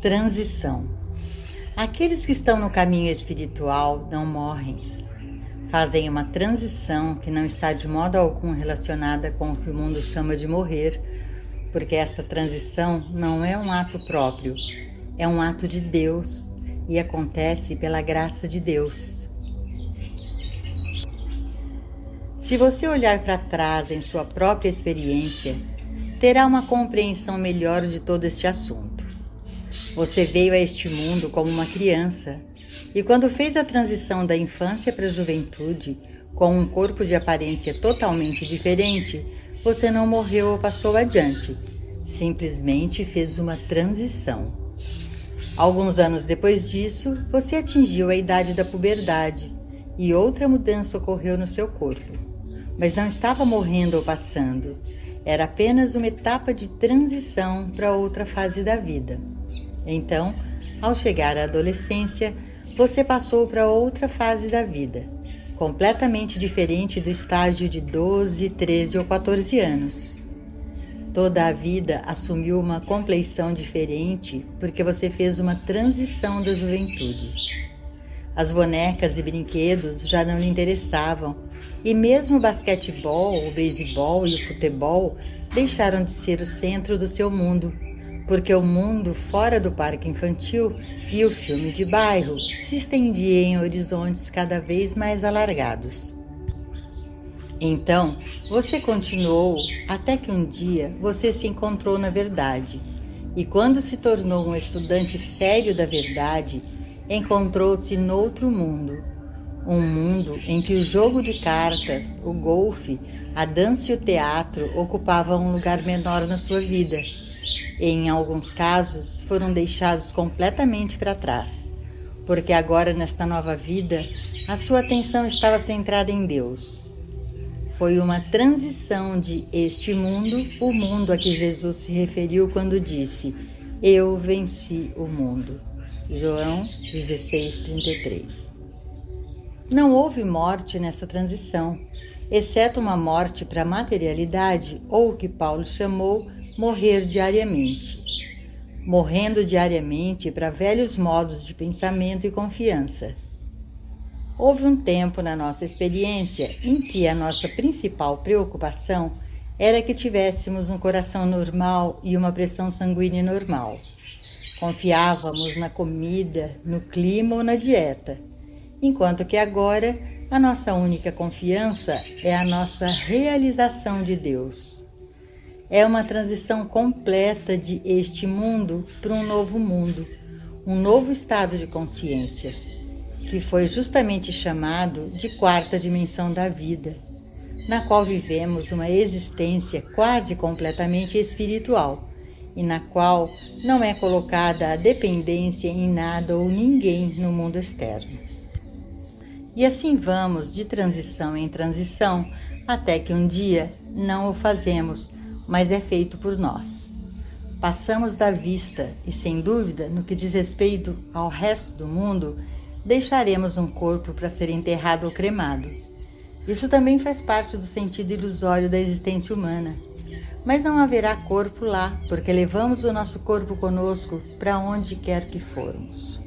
Transição. Aqueles que estão no caminho espiritual não morrem. Fazem uma transição que não está de modo algum relacionada com o que o mundo chama de morrer, porque esta transição não é um ato próprio, é um ato de Deus e acontece pela graça de Deus. Se você olhar para trás em sua própria experiência, terá uma compreensão melhor de todo este assunto. Você veio a este mundo como uma criança e quando fez a transição da infância para a juventude, com um corpo de aparência totalmente diferente, você não morreu ou passou adiante, simplesmente fez uma transição. Alguns anos depois disso, você atingiu a idade da puberdade e outra mudança ocorreu no seu corpo, mas não estava morrendo ou passando, era apenas uma etapa de transição para outra fase da vida. Então, ao chegar à adolescência, você passou para outra fase da vida, completamente diferente do estágio de 12, 13 ou 14 anos. Toda a vida assumiu uma compleição diferente porque você fez uma transição da juventude. As bonecas e brinquedos já não lhe interessavam, e mesmo o basquetebol, o beisebol e o futebol deixaram de ser o centro do seu mundo, porque o mundo fora do parque infantil e o filme de bairro se estendia em horizontes cada vez mais alargados. Então, você continuou até que um dia você se encontrou na verdade, e quando se tornou um estudante sério da verdade, encontrou-se noutro mundo, um mundo em que o jogo de cartas, o golfe, a dança e o teatro ocupavam um lugar menor na sua vida. E, em alguns casos, foram deixados completamente para trás, porque agora, nesta nova vida, a sua atenção estava centrada em Deus. Foi uma transição de este mundo, o mundo a que Jesus se referiu quando disse: Eu venci o mundo. João 16:33. Não houve morte nessa transição, exceto uma morte para a materialidade, ou o que Paulo chamou morrer diariamente. Morrendo diariamente para velhos modos de pensamento e confiança. Houve um tempo na nossa experiência em que a nossa principal preocupação era que tivéssemos um coração normal e uma pressão sanguínea normal. Confiávamos na comida, no clima ou na dieta, enquanto que agora a nossa única confiança é a nossa realização de Deus. É uma transição completa de este mundo para um novo mundo, um novo estado de consciência, que foi justamente chamado de quarta dimensão da vida, na qual vivemos uma existência quase completamente espiritual e na qual não é colocada a dependência em nada ou ninguém no mundo externo. E assim vamos de transição em transição até que um dia não o fazemos, mas é feito por nós. Passamos da vista e, sem dúvida, no que diz respeito ao resto do mundo, deixaremos um corpo para ser enterrado ou cremado. Isso também faz parte do sentido ilusório da existência humana. Mas não haverá corpo lá, porque levamos o nosso corpo conosco para onde quer que formos.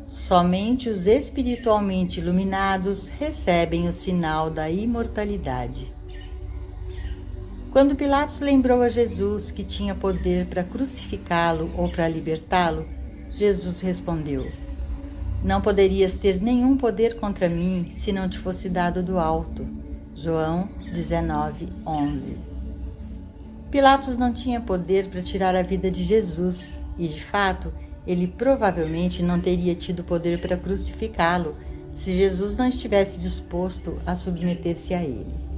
Somente os espiritualmente iluminados recebem o sinal da imortalidade. Quando Pilatos lembrou a Jesus que tinha poder para crucificá-lo ou para libertá-lo, Jesus respondeu: Não poderias ter nenhum poder contra mim se não te fosse dado do alto. João 19:11. Pilatos não tinha poder para tirar a vida de Jesus e, de fato, ele provavelmente não teria tido poder para crucificá-lo se Jesus não estivesse disposto a submeter-se a ele.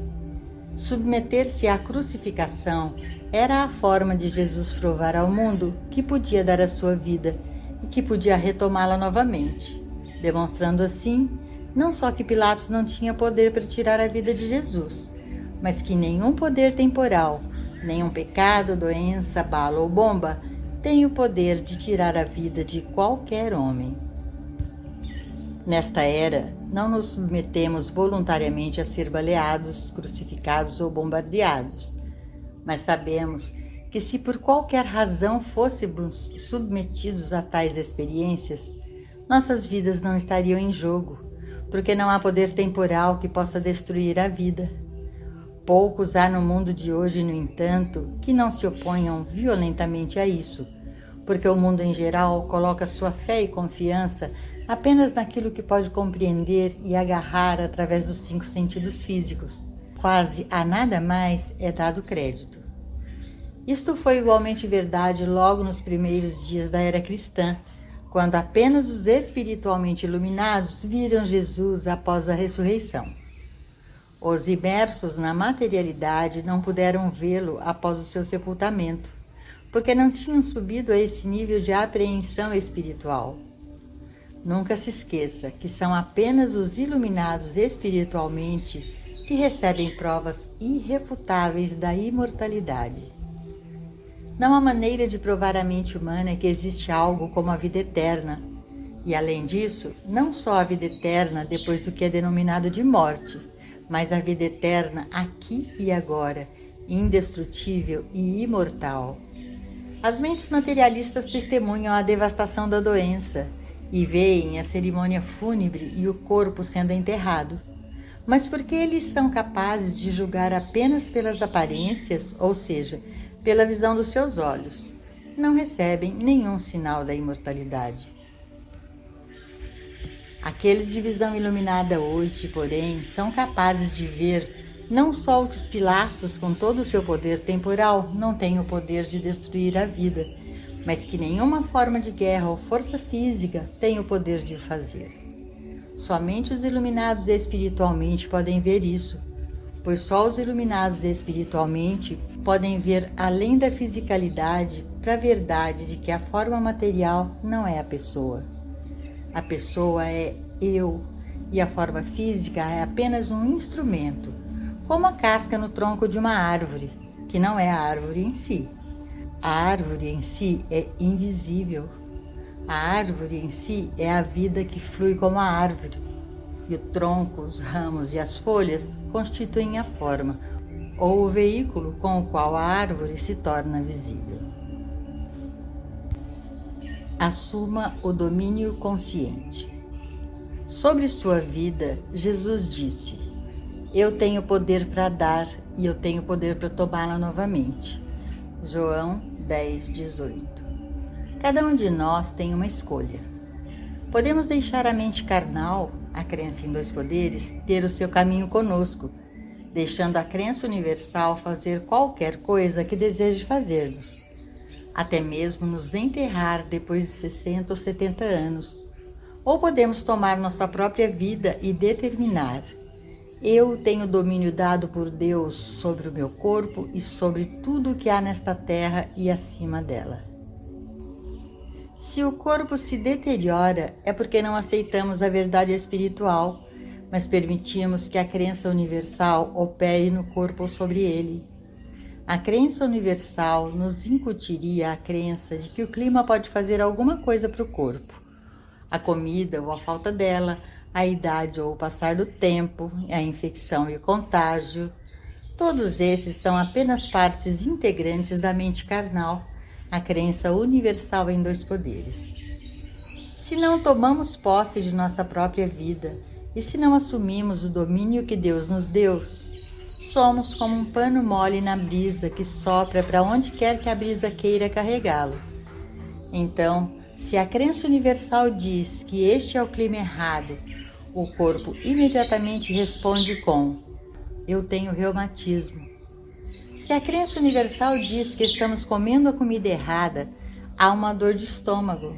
Submeter-se à crucificação era a forma de Jesus provar ao mundo que podia dar a sua vida e que podia retomá-la novamente, demonstrando assim não só que Pilatos não tinha poder para tirar a vida de Jesus, mas que nenhum poder temporal, nenhum pecado, doença, bala ou bomba tem o poder de tirar a vida de qualquer homem. Nesta era, não nos submetemos voluntariamente a ser baleados, crucificados ou bombardeados, mas sabemos que se por qualquer razão fôssemos submetidos a tais experiências, nossas vidas não estariam em jogo, porque não há poder temporal que possa destruir a vida. Poucos há no mundo de hoje, no entanto, que não se oponham violentamente a isso, porque o mundo em geral coloca sua fé e confiança apenas naquilo que pode compreender e agarrar através dos 5 sentidos físicos. Quase a nada mais é dado crédito. Isto foi igualmente verdade logo nos primeiros dias da era cristã, quando apenas os espiritualmente iluminados viram Jesus após a ressurreição. Os imersos na materialidade não puderam vê-lo após o seu sepultamento, porque não tinham subido a esse nível de apreensão espiritual. Nunca se esqueça que são apenas os iluminados espiritualmente que recebem provas irrefutáveis da imortalidade. Não há maneira de provar à mente humana que existe algo como a vida eterna. E, além disso, não só a vida eterna depois do que é denominado de morte, mas a vida eterna aqui e agora, indestrutível e imortal. As mentes materialistas testemunham a devastação da doença e veem a cerimônia fúnebre e o corpo sendo enterrado. Mas porque eles são capazes de julgar apenas pelas aparências, ou seja, pela visão dos seus olhos, não recebem nenhum sinal da imortalidade. Aqueles de visão iluminada hoje, porém, são capazes de ver não só o que os Pilatos, com todo o seu poder temporal, não têm o poder de destruir a vida, mas que nenhuma forma de guerra ou força física tem o poder de o fazer. Somente os iluminados espiritualmente podem ver isso, pois só os iluminados espiritualmente podem ver além da fisicalidade para a verdade de que a forma material não é a pessoa. A pessoa é eu, e a forma física é apenas um instrumento, como a casca no tronco de uma árvore, que não é a árvore em si. A árvore em si é invisível. A árvore em si é a vida que flui como a árvore, e o tronco, os ramos e as folhas constituem a forma, ou o veículo com o qual a árvore se torna visível. Assuma o domínio consciente. Sobre sua vida, Jesus disse: Eu tenho poder para dar e eu tenho poder para tomá-la novamente. João 10:18. Cada um de nós tem uma escolha. Podemos deixar a mente carnal, a crença em 2 poderes, ter o seu caminho conosco, deixando a crença universal fazer qualquer coisa que deseje fazer-nos, até mesmo nos enterrar depois de 60 ou 70 anos. Ou podemos tomar nossa própria vida e determinar: eu tenho domínio dado por Deus sobre o meu corpo e sobre tudo o que há nesta terra e acima dela. Se o corpo se deteriora, é porque não aceitamos a verdade espiritual, mas permitimos que a crença universal opere no corpo ou sobre ele. A crença universal nos incutiria a crença de que o clima pode fazer alguma coisa para o corpo. A comida ou a falta dela, a idade ou o passar do tempo, a infecção e o contágio. Todos esses são apenas partes integrantes da mente carnal, a crença universal em 2 poderes. Se não tomamos posse de nossa própria vida e se não assumimos o domínio que Deus nos deu, somos como um pano mole na brisa que sopra para onde quer que a brisa queira carregá-lo. Então, se a crença universal diz que este é o clima errado, o corpo imediatamente responde com: eu tenho reumatismo. Se a crença universal diz que estamos comendo a comida errada, há uma dor de estômago.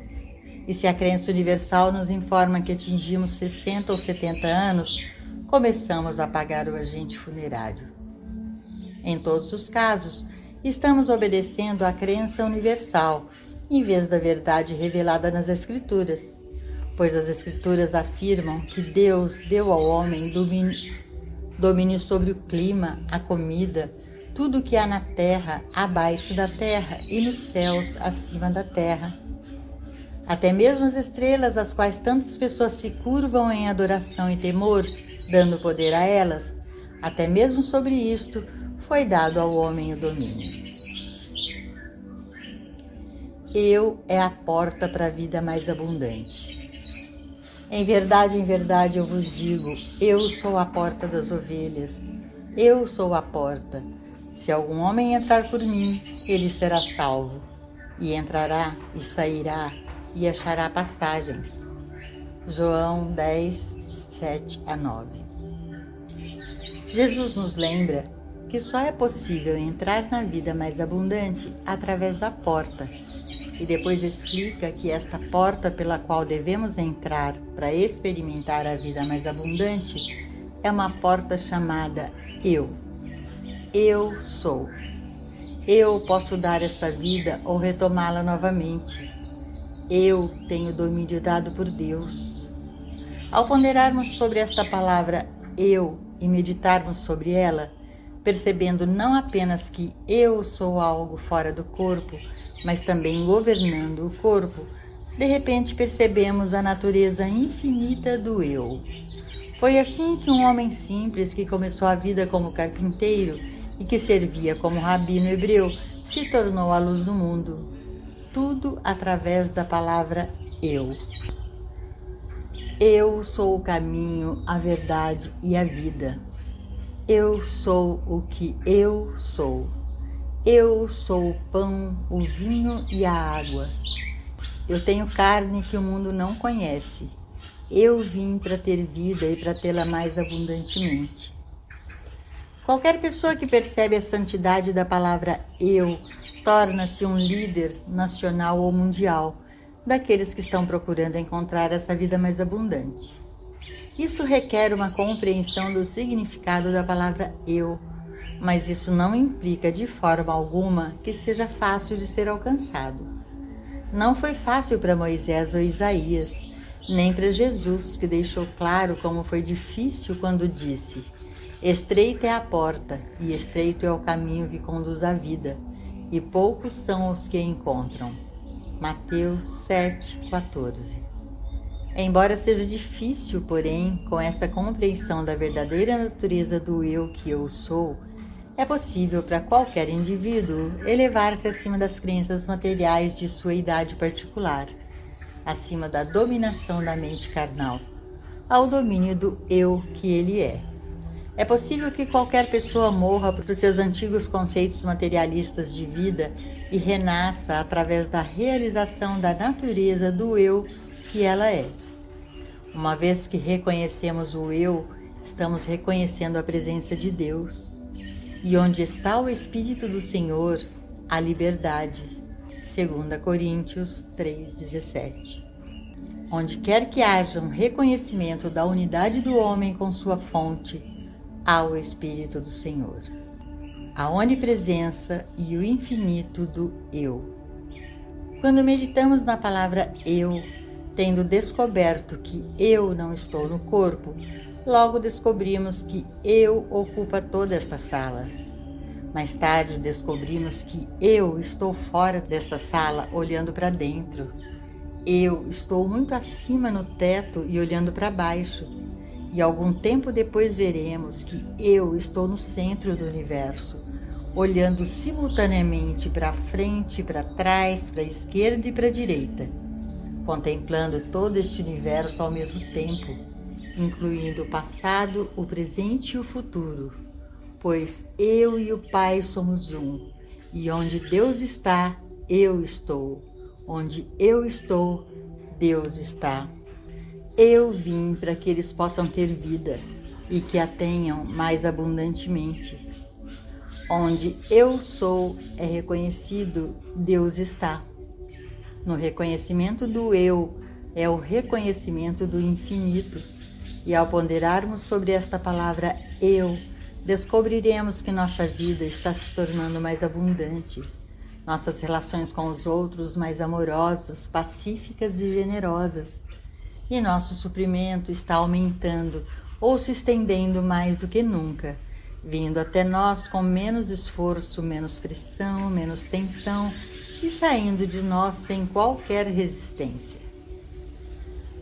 E se a crença universal nos informa que atingimos 60 ou 70 anos, começamos a pagar o agente funerário. Em todos os casos, estamos obedecendo à crença universal, em vez da verdade revelada nas Escrituras, pois as Escrituras afirmam que Deus deu ao homem domínio sobre o clima, a comida, tudo o que há na terra, abaixo da terra e nos céus, acima da terra. Até mesmo as estrelas, às quais tantas pessoas se curvam em adoração e temor, dando poder a elas, até mesmo sobre isto foi dado ao homem o domínio. Eu é a porta para a vida mais abundante. Em verdade, eu vos digo, eu sou a porta das ovelhas. Eu sou a porta. Se algum homem entrar por mim, ele será salvo. E entrará e sairá e achará pastagens. João 10, 7-9. Jesus nos lembra que só é possível entrar na vida mais abundante através da porta. E depois explica que esta porta pela qual devemos entrar para experimentar a vida mais abundante é uma porta chamada Eu. Eu sou. Eu posso dar esta vida ou retomá-la novamente. Eu tenho domínio dado por Deus. Ao ponderarmos sobre esta palavra Eu e meditarmos sobre ela, percebendo não apenas que eu sou algo fora do corpo, mas também governando o corpo, de repente percebemos a natureza infinita do eu. Foi assim que um homem simples que começou a vida como carpinteiro e que servia como rabino hebreu se tornou a luz do mundo. Tudo através da palavra eu. Eu sou o caminho, a verdade e a vida. Eu sou o que eu sou. Eu sou o pão, o vinho e a água. Eu tenho carne que o mundo não conhece. Eu vim para ter vida e para tê-la mais abundantemente. Qualquer pessoa que percebe a santidade da palavra eu torna-se um líder nacional ou mundial daqueles que estão procurando encontrar essa vida mais abundante. Isso requer uma compreensão do significado da palavra eu, mas isso não implica de forma alguma que seja fácil de ser alcançado. Não foi fácil para Moisés ou Isaías, nem para Jesus, que deixou claro como foi difícil quando disse: estreita é a porta e estreito é o caminho que conduz à vida, e poucos são os que a encontram. Mateus 7,14. Embora seja difícil, porém, com essa compreensão da verdadeira natureza do eu que eu sou, é possível para qualquer indivíduo elevar-se acima das crenças materiais de sua idade particular, acima da dominação da mente carnal, ao domínio do eu que ele é. É possível que qualquer pessoa morra para os seus antigos conceitos materialistas de vida e renasça através da realização da natureza do eu que ela é. Uma vez que reconhecemos o eu, estamos reconhecendo a presença de Deus. E onde está o Espírito do Senhor, a liberdade. 2 Coríntios 3,17. Onde quer que haja um reconhecimento da unidade do homem com sua fonte, há o Espírito do Senhor. A onipresença e o infinito do eu. Quando meditamos na palavra eu, tendo descoberto que eu não estou no corpo, logo descobrimos que eu ocupa toda esta sala. Mais tarde descobrimos que eu estou fora desta sala, olhando para dentro. Eu estou muito acima no teto e olhando para baixo. E algum tempo depois veremos que eu estou no centro do universo, olhando simultaneamente para frente, para trás, para a esquerda e para a direita, contemplando todo este universo ao mesmo tempo, incluindo o passado, o presente e o futuro, pois eu e o Pai somos um, e onde Deus está, eu estou, onde eu estou, Deus está. Eu vim para que eles possam ter vida e que a tenham mais abundantemente. Onde eu sou é reconhecido, Deus está. No reconhecimento do eu é o reconhecimento do infinito. E ao ponderarmos sobre esta palavra eu, descobriremos que nossa vida está se tornando mais abundante, nossas relações com os outros mais amorosas, pacíficas e generosas, e nosso suprimento está aumentando ou se estendendo mais do que nunca, vindo até nós com menos esforço, menos pressão, menos tensão e saindo de nós sem qualquer resistência.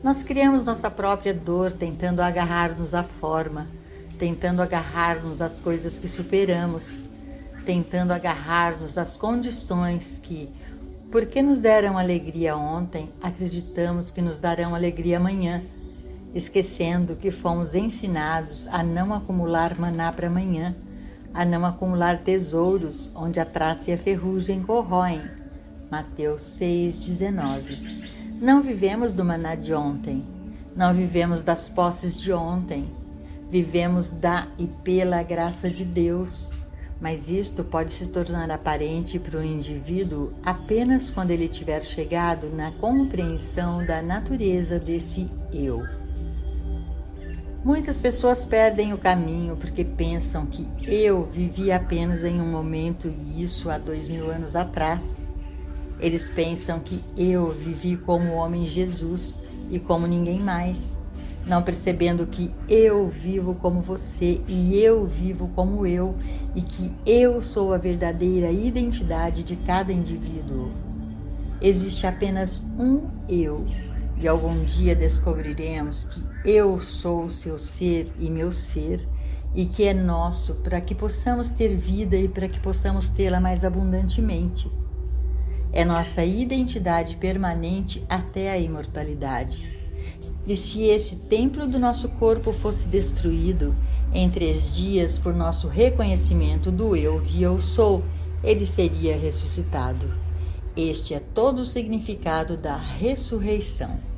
Nós criamos nossa própria dor tentando agarrar-nos à forma, tentando agarrar-nos às coisas que superamos, tentando agarrar-nos às condições que, Porque nos deram alegria ontem, acreditamos que nos darão alegria amanhã, esquecendo que fomos ensinados a não acumular maná para amanhã, a não acumular tesouros onde a traça e a ferrugem corroem. Mateus 6,19. Não vivemos do maná de ontem, não vivemos das posses de ontem, vivemos da e pela graça de Deus. Mas isto pode se tornar aparente para o indivíduo apenas quando ele tiver chegado na compreensão da natureza desse eu. Muitas pessoas perdem o caminho porque pensam que eu vivi apenas em um momento e isso há 2000 anos atrás. Eles pensam que eu vivi como o homem Jesus e como ninguém mais, não percebendo que eu vivo como você e eu vivo como eu e que eu sou a verdadeira identidade de cada indivíduo. Existe apenas um eu. E algum dia descobriremos que eu sou o seu ser e meu ser, e que é nosso para que possamos ter vida e para que possamos tê-la mais abundantemente. É nossa identidade permanente até a imortalidade. E se esse templo do nosso corpo fosse destruído em 3 dias por nosso reconhecimento do eu que eu sou, ele seria ressuscitado. Este é todo o significado da ressurreição.